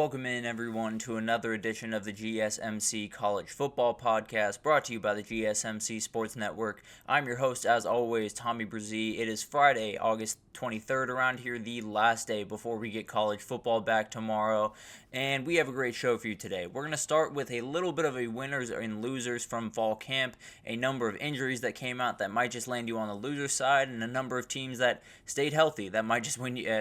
welcome in everyone to another edition of the GSMC College Football Podcast, brought to you by the GSMC Sports Network. I'm your host, as always, Tommy Brzee. It is Friday, August 23rd around here, the last day before we get college football back tomorrow, and we have a great show for you today. We're going to start with a little bit of a winners and losers from fall camp, a number of injuries that came out that might just land you on the loser side, and a number of teams that stayed healthy that might just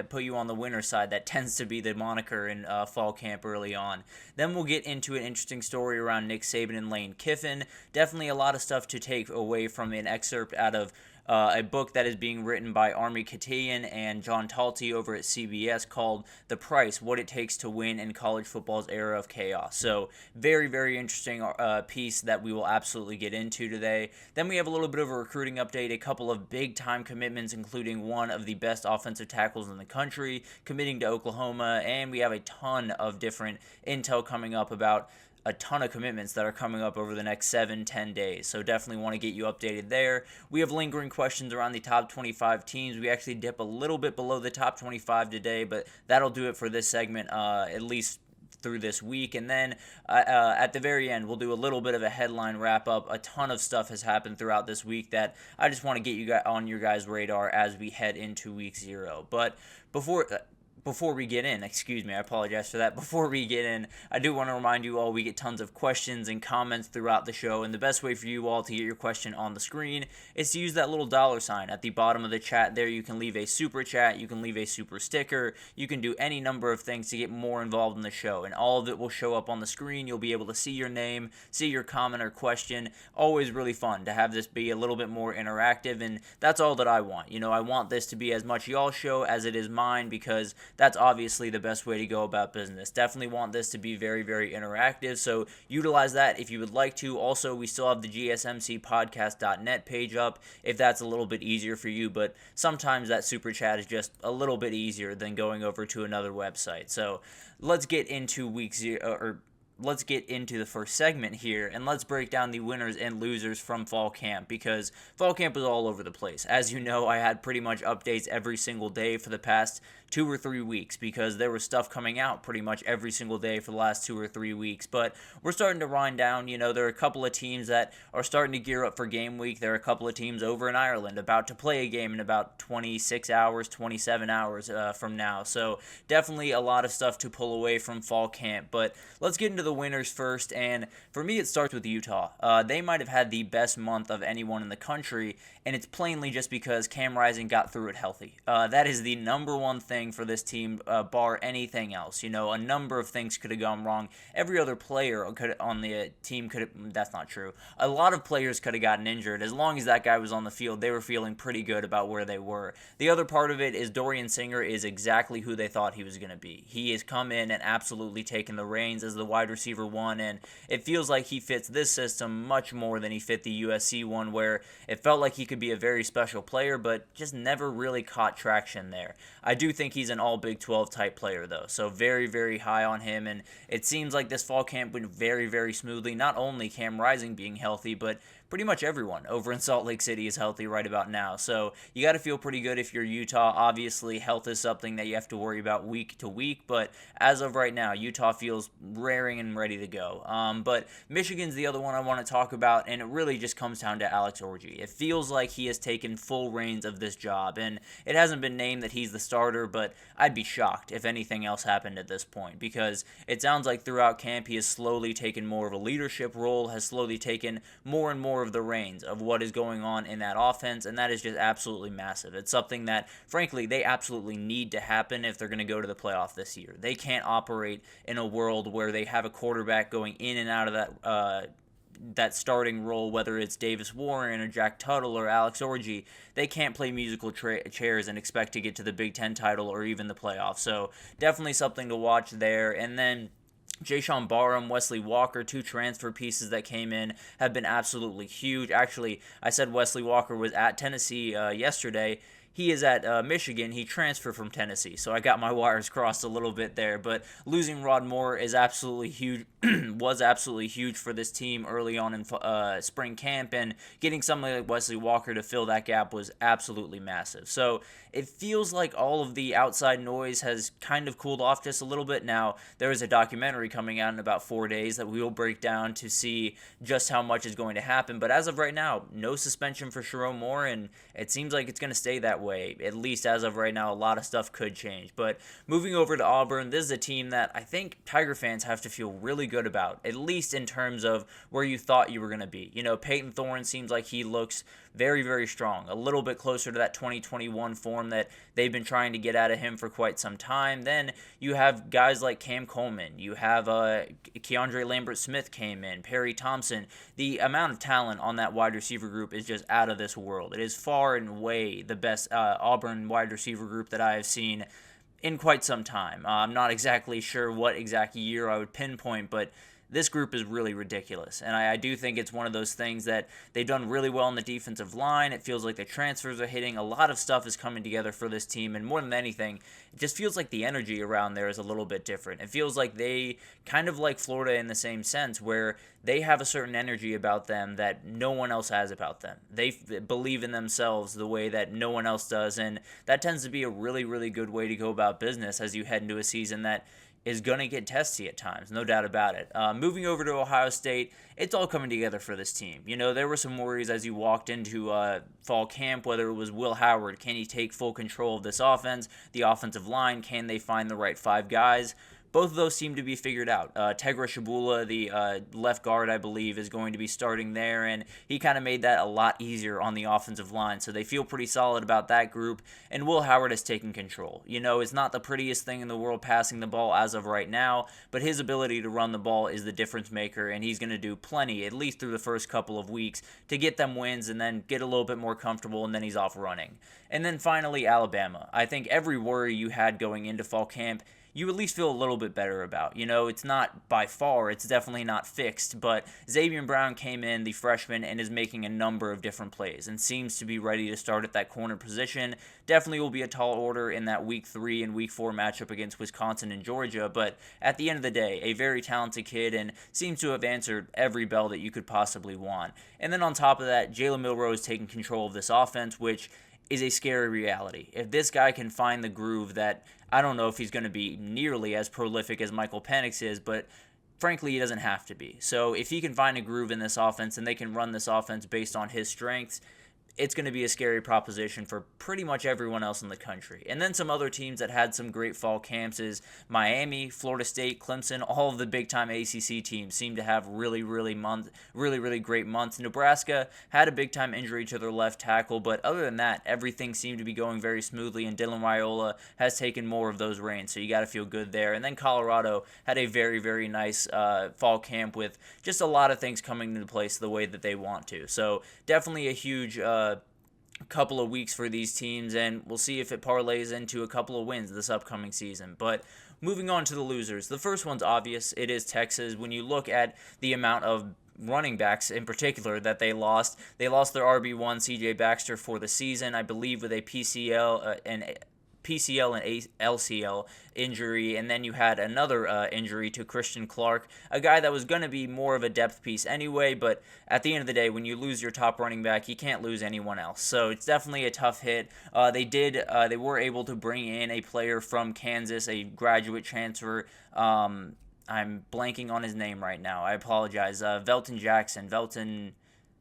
put you on the winner side. That tends to be the moniker in fall camp early on. Then we'll get into an interesting story around Nick Saban and Lane Kiffin. Definitely a lot of stuff to take away from an excerpt out of a book that is being written by Army Katayan and John Talty over at CBS called The Price, What It Takes to Win in College Football's Era of Chaos. So very, very interesting piece that we will absolutely get into today. Then we have a little bit of a recruiting update, a couple of big-time commitments, including one of the best offensive tackles in the country committing to Oklahoma, and we have a ton of different intel coming up about a ton of commitments that are coming up over the next 7-10 days. So definitely want to get you updated there. We have lingering questions around the top 25 teams. We actually dip a little bit below the top 25 today, but that'll do it for this segment, at least through this week. And then at the very end, we'll do a little bit of a headline wrap up. A ton of stuff has happened throughout this week that I just want to get you guys on your guys' radar as we head into week 0. But before we get in, I apologize for that. Before we get in, I do want to remind you all we get tons of questions and comments throughout the show, and the best way for you all to get your question on the screen is to use that little $sign at the bottom of the chat there. You can leave a super chat, you can leave a super sticker, you can do any number of things to get more involved in the show, and all of it will show up on the screen. You'll be able to see your name, see your comment or question. Always really fun to have this be a little bit more interactive, and that's all that I want. I want this to be as much y'all show as it is mine, because that's obviously the best way to go about business. Definitely want this to be very, very interactive, so utilize that if you would like to. Also, we still have the gsmcpodcast.net page up if that's a little bit easier for you, but sometimes that super chat is just a little bit easier than going over to another website. So let's get into let's get into the first segment here, and let's break down the winners and losers from fall camp, because fall camp was all over the place. As you know, I had pretty much updates every single day for the past 2 or 3 weeks, because there was stuff coming out pretty much every single day for the last 2 or 3 weeks. But we're starting to wind down. There are a couple of teams that are starting to gear up for game week. There are a couple of teams over in Ireland about to play a game in about 26 hours, 27 hours from now. So definitely a lot of stuff to pull away from fall camp. But let's get into the winners first, and for me it starts with Utah. They might have had the best month of anyone in the country, and it's plainly just because Cam Rising got through it healthy. That is the number one thing for this team, bar anything else. A number of things could have gone wrong. Every other player on the team could have, that's not true. A lot of players could have gotten injured. As long as that guy was on the field, they were feeling pretty good about where they were. The other part of it is Dorian Singer is exactly who they thought he was going to be. He has come in and absolutely taken the reins as the wide receiver one, and it feels like he fits this system much more than he fit the USC one, where it felt like he could be a very special player, but just never really caught traction there. I do think he's an all Big 12 type player, though, so very, very high on him, and it seems like this fall camp went very, very smoothly. Not only Cam Rising being healthy, but pretty much everyone over in Salt Lake City is healthy right about now. So you got to feel pretty good if you're Utah. Obviously, health is something that you have to worry about week to week, but as of right now, Utah feels raring and ready to go. But Michigan's the other one I want to talk about, and it really just comes down to Alex Orji. It feels like he has taken full reins of this job, and it hasn't been named that he's the starter, but I'd be shocked if anything else happened at this point, because it sounds like throughout camp he has slowly taken more of a leadership role, has slowly taken more and more of the reins of what is going on in that offense, and that is just absolutely massive. It's something that, frankly, they absolutely need to happen if they're going to go to the playoff this year. They can't operate in a world where they have a quarterback going in and out of that starting role, whether it's Davis Warren or Jack Tuttle or Alex Orji. They can't play musical chairs and expect to get to the Big Ten title or even the playoffs. So definitely something to watch there. And then Jayshon Barham, Wesley Walker, 2 transfer pieces that came in, have been absolutely huge. Actually, I said Wesley Walker was at Tennessee yesterday. he is at Michigan. He transferred from Tennessee, so I got my wires crossed a little bit there. But losing Rod Moore is absolutely huge, was absolutely huge for this team early on in spring camp, and getting somebody like Wesley Walker to fill that gap was absolutely massive. So it feels like all of the outside noise has kind of cooled off just a little bit. Now, there is a documentary coming out in about 4 days that we will break down to see just how much is going to happen. But as of right now, no suspension for Sherrone Moore, and it seems like it's going to stay that way. At least as of right now, a lot of stuff could change. But moving over to Auburn, this is a team that I think Tiger fans have to feel really good about, at least in terms of where you thought you were going to be. Peyton Thorne seems like he looks very, very strong, a little bit closer to that 2021 form that they've been trying to get out of him for quite some time. Then you have guys like Cam Coleman, you have Keandre Lambert-Smith came in, Perry Thompson. The amount of talent on that wide receiver group is just out of this world. It is far and away the best Auburn wide receiver group that I have seen in quite some time. I'm not exactly sure what exact year I would pinpoint, but this group is really ridiculous, and I do think it's one of those things that they've done really well on the defensive line. It feels like the transfers are hitting. A lot of stuff is coming together for this team, and more than anything, it just feels like the energy around there is a little bit different. It feels like they kind of like Florida in the same sense, where they have a certain energy about them that no one else has about them. They believe in themselves the way that no one else does, and that tends to be a really, really good way to go about business as you head into a season that is going to get testy at times, no doubt about it. Moving over to Ohio State, it's all coming together for this team. There were some worries as you walked into fall camp, whether it was Will Howard, can he take full control of this offense, the offensive line, can they find the right 5 guys? Both of those seem to be figured out. Tegra Shabula, the left guard, I believe, is going to be starting there, and he kind of made that a lot easier on the offensive line, so they feel pretty solid about that group, and Will Howard has taken control. It's not the prettiest thing in the world passing the ball as of right now, but his ability to run the ball is the difference maker, and he's going to do plenty, at least through the first couple of weeks, to get them wins and then get a little bit more comfortable, and then he's off running. And then finally, Alabama. I think every worry you had going into fall camp, you at least feel a little bit better about. It's not by far, it's definitely not fixed, but Xavier Brown came in, the freshman, and is making a number of different plays and seems to be ready to start at that corner position. Definitely will be a tall order in that Week 3 and Week 4 matchup against Wisconsin and Georgia, but at the end of the day, a very talented kid and seems to have answered every bell that you could possibly want. And then on top of that, Jalen Milroe is taking control of this offense, which is a scary reality. If this guy can find the groove that, I don't know if he's going to be nearly as prolific as Michael Penix is, but frankly, he doesn't have to be. So if he can find a groove in this offense and they can run this offense based on his strengths, it's going to be a scary proposition for pretty much everyone else in the country. And then some other teams that had some great fall camps is Miami, Florida State, Clemson. All of the big-time ACC teams seem to have really great months. Nebraska had a big-time injury to their left tackle, but other than that, everything seemed to be going very smoothly, and Dylan Raiola has taken more of those reins, so you got to feel good there. And then Colorado had a very nice fall camp with just a lot of things coming into place the way that they want to. So definitely a huge couple of weeks for these teams, and we'll see if it parlays into a couple of wins this upcoming season. But moving on to the losers, the first one's obvious. It is Texas. When you look at the amount of running backs in particular that they lost their RB1 CJ Baxter for the season, I believe, with a PCL and LCL injury, and then you had another injury to Christian Clark, a guy that was going to be more of a depth piece anyway, but at the end of the day, when you lose your top running back, you can't lose anyone else. So it's definitely a tough hit. They were able to bring in a player from Kansas, a graduate transfer. I'm blanking on his name right now. I apologize. Velton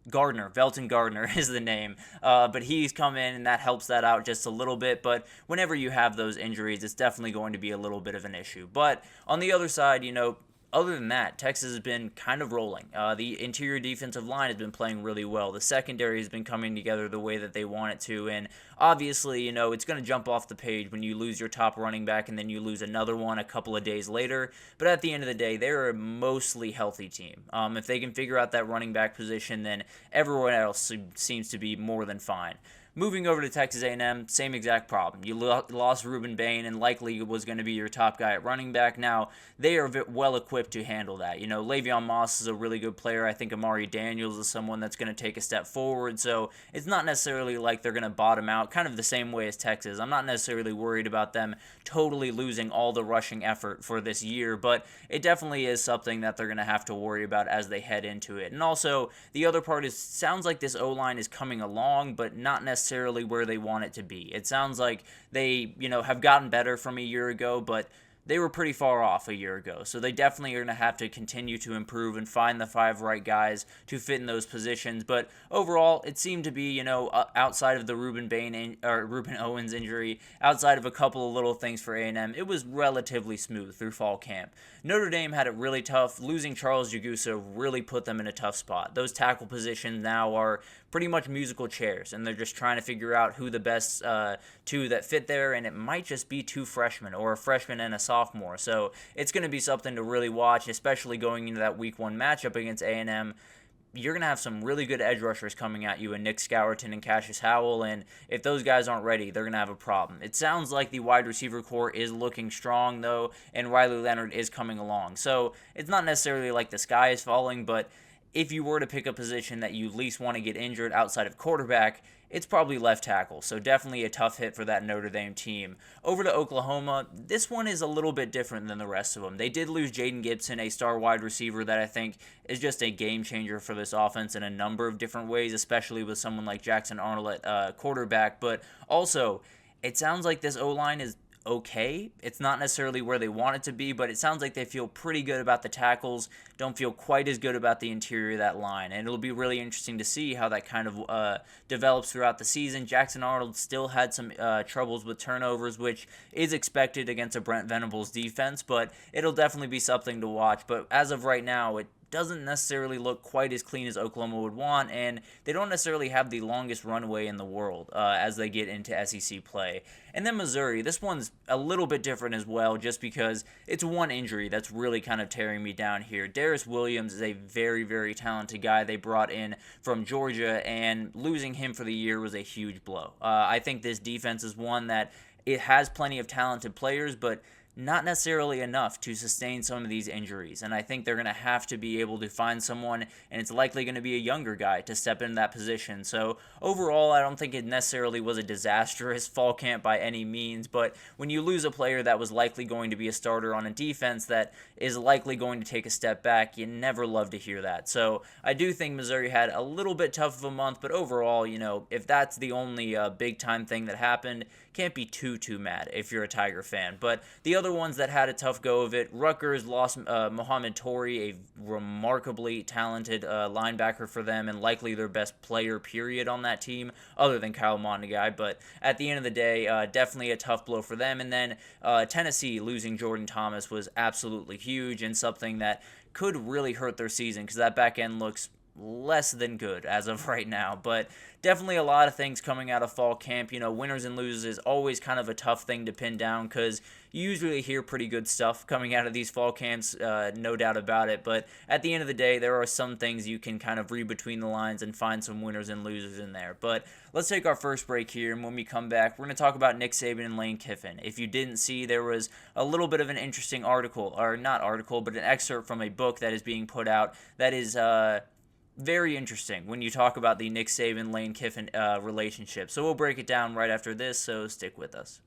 Gardner is the name, but he's come in and that helps that out just a little bit. But whenever you have those injuries, it's definitely going to be a little bit of an issue. But on the other side, other than that, Texas has been kind of rolling. The interior defensive line has been playing really well. The secondary has been coming together the way that they want it to. And obviously, it's going to jump off the page when you lose your top running back and then you lose another one a couple of days later. But at the end of the day, they're a mostly healthy team. If they can figure out that running back position, then everyone else seems to be more than fine. moving over to Texas A&M, same exact problem. You lost Ruben Bain and likely was going to be your top guy at running back. Now, they are well equipped to handle that. Le'Veon Moss is a really good player. I think Amari Daniels is someone that's going to take a step forward. So it's not necessarily like they're going to bottom out, kind of the same way as Texas. I'm not necessarily worried about them totally losing all the rushing effort for this year, but it definitely is something that they're going to have to worry about as they head into it. And also, the other part is, sounds like this O-line is coming along, but not necessarily where they want it to be. It sounds like they, have gotten better from a year ago, but they were pretty far off a year ago. So they definitely are going to have to continue to improve and find the 5 right guys to fit in those positions. But overall, it seemed to be, outside of the Ruben Owens injury, outside of a couple of little things for A&M, it was relatively smooth through fall camp. Notre Dame had it really tough. Losing Charles Jagusa really put them in a tough spot. Those tackle positions now are pretty much musical chairs, and they're just trying to figure out who the best 2 that fit there, and it might just be 2 freshmen or a freshman and a sophomore. So it's going to be something to really watch, especially going into that week 1 matchup against A&M. You're going to have some really good edge rushers coming at you in Nick Scourton and Cassius Howell, and if those guys aren't ready, they're going to have a problem. It sounds like the wide receiver core is looking strong, though, and Riley Leonard is coming along. So it's not necessarily like the sky is falling, but if you were to pick a position that you least want to get injured outside of quarterback, it's probably left tackle, so definitely a tough hit for that Notre Dame team. Over to Oklahoma, this one is a little bit different than the rest of them. They did lose Jaden Gibson, a star wide receiver that I think is just a game changer for this offense in a number of different ways, especially with someone like Jackson Arnold at quarterback. But also, it sounds like this O-line is okay. It's not necessarily where they want it to be, but it sounds like they feel pretty good about the tackles, don't feel quite as good about the interior of that line, and it'll be really interesting to see how that kind of develops throughout the season. Jackson Arnold still had some troubles with turnovers, which is expected against a Brent Venables defense, but it'll definitely be something to watch. But as of right now, it doesn't necessarily look quite as clean as Oklahoma would want, and they don't necessarily have the longest runway in the world as they get into SEC play. And then Missouri, this one's a little bit different as well, just because it's one injury that's really kind of tearing me down here. Darius Williams is a very, very talented guy they brought in from Georgia, and losing him for the year was a huge blow. I think this defense is one that it has plenty of talented players, but not necessarily enough to sustain some of these injuries, and I think they're going to have to be able to find someone, and it's likely going to be a younger guy to step into that position. So overall, I don't think it necessarily was a disastrous fall camp by any means, but when you lose a player that was likely going to be a starter on a defense that is likely going to take a step back, you never love to hear that. So I do think Missouri had a little bit tough of a month, but overall, if that's the only big-time thing that happened, can't be too mad if you're a Tiger fan. But the other ones that had a tough go of it, Rutgers lost Mohamed Tori, a remarkably talented linebacker for them and likely their best player period on that team other than Kyle Montegai. But at the end of the day, definitely a tough blow for them. And then Tennessee losing Jordan Thomas was absolutely huge and something that could really hurt their season because that back end looks less than good as of right now, but definitely a lot of things coming out of fall camp. Winners and losers is always kind of a tough thing to pin down because you usually hear pretty good stuff coming out of these fall camps, no doubt about it, but at the end of the day, there are some things you can kind of read between the lines and find some winners and losers in there. But let's take our first break here, and when we come back, we're going to talk about Nick Saban and Lane Kiffin. If you didn't see, there was a little bit of an interesting article, or not article, but an excerpt from a book that is being put out that is very interesting when you talk about the Nick Saban-Lane Kiffin relationship. So we'll break it down right after this, so stick with us.